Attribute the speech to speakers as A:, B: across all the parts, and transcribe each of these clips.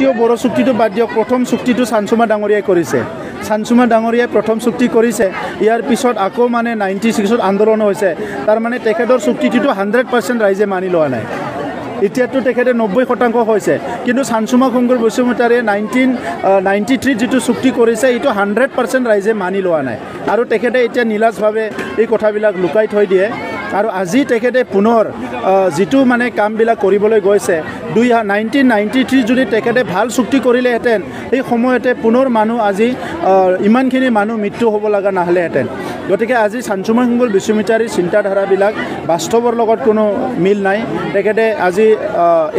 A: দ্বিতীয় বড় চুক্তিটো বাদ দিয়ক প্ৰথম চুক্তিটো চানচুমা ডাঙৰীয়াই কৰিছে চানচুমা ডাঙৰীয়াই প্ৰথম চুক্তি কৰিছে ইয়াৰ পিছত আকৌ মানে 96ত আন্দোলন হৈছে তাৰ মানে তেখেতৰ চুক্তিটো 100% ৰাইজে মানি লোৱা নাই এতিয়াতো তেখেতে 90% হৈছে কিন্তু চানচুমা কুংগুৰ বসুমতাৰীয়ে 1993 যেটো চুক্তি কৰিছে এটো 100% ৰাইজে মানি লোৱা নাই আৰু তেখেতে এতিয়া নিলাজভাৱে এই কথাবিলাক লুকাই থৈ দিয়ে আৰু আজি তেখেতে পুনৰ যেটো মানে কামবিলাক কৰিবলৈ গৈছে 1993 যদি তেখেতে ভাল চুক্তি কৰিলেহেঁতেন এই সময়তে পুনৰ মানুহ আজি ইমানখিনি মানুহ মৃত্যু হ'ব লগা নহলেহেঁতেন গতিকে আজি চানচুমা কুংগুৰ বসুমতাৰীৰ চিন্তাধাৰাবিলাক বাস্তৱৰ লগত কোনো মিল নাই তেখেতে আজি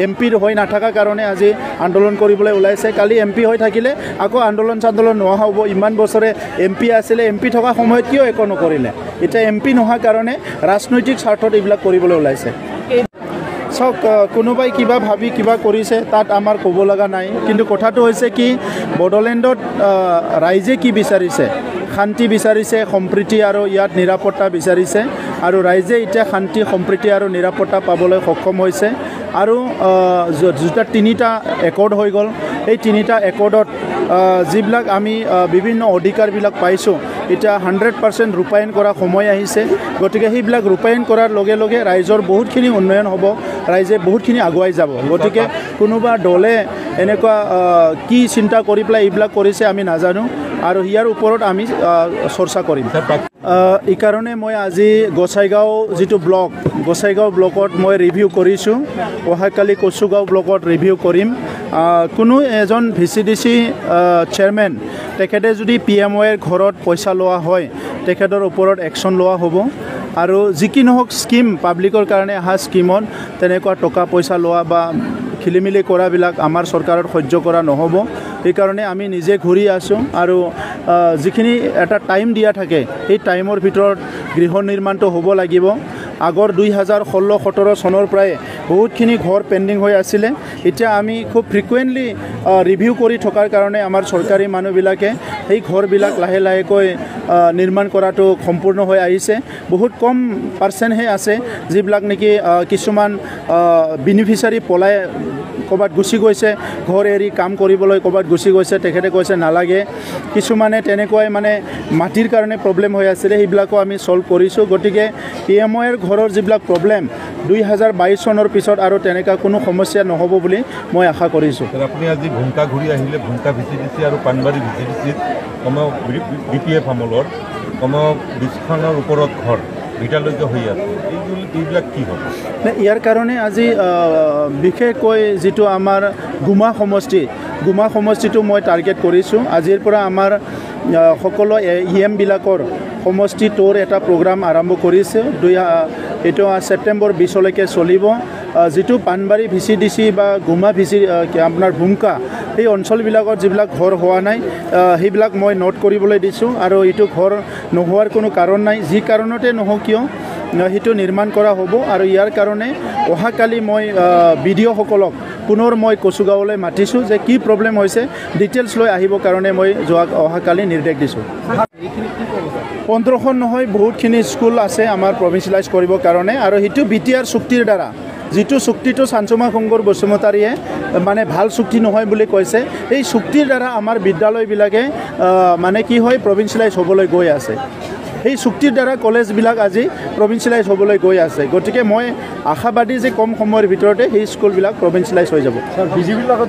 A: এমপি হৈ নাথাকা কাৰণে আজি আন্দোলন কৰিবলৈ ওলাইছে কালি এমপি হৈ থাকিলে আকৌ আন্দোলন নোহোৱা হ'ব ইমান বছৰে এমপি আছিলে এমপি থকা সময়ত কিয় একো নকৰিলে এতিয়া এমপি নোহোৱা কাৰণে ৰাজনৈতিক স্বাৰ্থত এইবিলাক কৰিবলৈ ওলাইছে সক কোনোবাই কিবা ভাবি কিবা কৰিছে তাত আমাৰ ক'ব লগা নাই কিন্তু কথাটো হৈছে কি বড়োলেণ্ডত ৰাইজে কি বিচাৰিছে শান্তি বিচাৰিছে সম্প্ৰীতি আৰু ইয়াত নিৰাপত্তা বিচাৰিছে আৰু ৰাইজে এতিয়া শান্তি সম্প্ৰীতি আৰু নিৰাপত্তা পাবলৈ সক্ষম হৈছে আৰু যেটা তিনিটা একৰ্ড হৈ গ'ল এই তিনিটা একৰ্ডত যিবিলাক আমি বিভিন্ন অধিকাৰবিলাক পাইছোঁ এতিয়া 100% ৰূপায়ণ কৰা সময় আহিছে গতিকে সেইবিলাক ৰূপায়ণ কৰাৰ লগে লগে ৰাইজৰ বহুতখিনি উন্নয়ন হ'ব ৰাইজে বহুতখিনি আগুৱাই যাব গতিকে কোনোবা দলে এনেকুৱা কি চিন্তা কৰি পেলাই এইবিলাক কৰিছে আমি নাজানো আৰু ইয়াৰ ওপৰত আমি চৰ্চা কৰিম এই কাৰণে মই আজি গোসাইগাঁও যেটো ব্লক গোসাইগাঁও ব্লকত মই ৰিভিউ কৰিছোঁ অহাকালি কচুগাঁও ব্লকত ৰিভিউ কৰিম কোনো এজন ভিচিডিসি চেয়াৰমেন তেখেতে যদি পিএমঅ'ৰ ঘৰত পইচা লোৱা হয় তেখেতৰ ওপৰত একশ্যন লোৱা হ'ব আৰু যিকি নহওক স্কিম পাব্লিকৰ কাৰণে অহা স্কিমত তেনেকুৱা টকা পইচা লোৱা বা খেলিমেলি কৰাবিলাক আমাৰ চৰকাৰত সহ্য কৰা নহ'ব সেইকাৰণে আমি নিজে ঘূৰি আছোঁ আৰু যিখিনি এটা টাইম দিয়া থাকে সেই টাইমৰ ভিতৰত গৃহ নিৰ্মাণটো হ'ব লাগিব আগৰ 2016-17 চনৰ পৰাই বহুতখিনি ঘৰ পেণ্ডিং হৈ আছিলে এতিয়া আমি খুব ফ্ৰিকুৱেণ্টলি ৰিভিউ কৰি থকাৰ কাৰণে আমাৰ চৰকাৰী মানুহবিলাকে সেই ঘৰবিলাক লাহে লাহেকৈ নিৰ্মাণ কৰাটো সম্পূৰ্ণ হৈ আহিছে বহুত কম পাৰ্চেণ্টহে আছে যিবিলাক নেকি কিছুমান বেনিফিচিয়াৰী পলাই ক'ৰবাত গুচি গৈছে ঘৰ এৰি কাম কৰিবলৈ ক'ৰবাত গুচি গৈছে তেখেতে কৈছে নালাগে কিছুমানে তেনেকুৱাই মানে মাটিৰ কাৰণে প্ৰব্লেম হৈ আছিলে সেইবিলাকো আমি সলভ কৰিছোঁ গতিকে পিএমঅ'ৰ ঘৰৰ যিবিলাক প্ৰব্লেম 2022 চনৰ পিছত আৰু তেনেকুৱা কোনো সমস্যা নহ'ব বুলি মই আশা কৰিছোঁ
B: আপুনি আজি ভুংকা ঘূৰি আহিলে ভুংকা ভিচিডিসি আৰু পানবাৰী ভিচিডিসিত কমেও বিপিএফ আমলৰ কমেও 20খনৰ ওপৰত ঘৰ ভিটালৈকে হৈ আছে এইবিলাক কি হ'ব
A: ইয়াৰ কাৰণে আজি বিশেষকৈ যেটো আমাৰ গুমা সমষ্টিটো মই টাৰ্গেট কৰিছোঁ আজিৰ পৰা আমাৰ সকলো ইএম বিলাকৰ সমষ্টি তোৰ এটা প্ৰগ্ৰাম আৰম্ভ কৰিছে এইটো সেপ্টেম্বৰ 20 লৈকে চলিব যেটো পানবাৰী ভিচিডিসি বা গুমা আপোনাৰ ভুংকা এই অঞ্চলবিলাকত যিবিলাক ঘৰ হোৱা নাই সেইবিলাক মই নোট কৰিবলৈ দিছোঁ আৰু এইটো ঘৰ নোহোৱাৰ কোনো কাৰণ নাই যি কাৰণতে নহওক কিয় সেইটো নিৰ্মাণ কৰা হ'ব আৰু ইয়াৰ কাৰণে অহাকালি মই ভিডিঅ'সকলক পুনৰ মই কচুগাঁৱলৈ মাতিছোঁ যে কি প্ৰব্লেম হৈছে ডিটেইলছ লৈ আহিবৰ কাৰণে মই অহাকালি নিৰ্দেশ দিছোঁ 15খন নহয় বহুতখিনি স্কুল আছে আমাৰ প্ৰভিঞ্চিয়েলাইজ কৰিবৰ কাৰণে আৰু সেইটো বিটিআৰ চুক্তিৰ দ্বাৰা যেটো চুক্তিটো চানচুমা কুংগুৰ বসুমতাৰীয়ে মানে ভাল চুক্তি নহয় বুলি কৈছে এই চুক্তিৰ দ্বাৰা আমাৰ বিদ্যালয়বিলাকে মানে কি হয় প্ৰভিঞ্চিয়েলাইজ হ'বলৈ গৈ আছে এই চুক্তিৰ দ্বাৰা কলেজবিলাক আজি প্ৰভিঞ্চিয়েলাইজ হ'বলৈ গৈ আছে গতিকে মই আশাবাদী যে কম সময়ৰ ভিতৰতে সেই স্কুলবিলাক প্ৰভিঞ্চিয়েলাইজ হৈ যাব
B: বিজেপিৰ লগত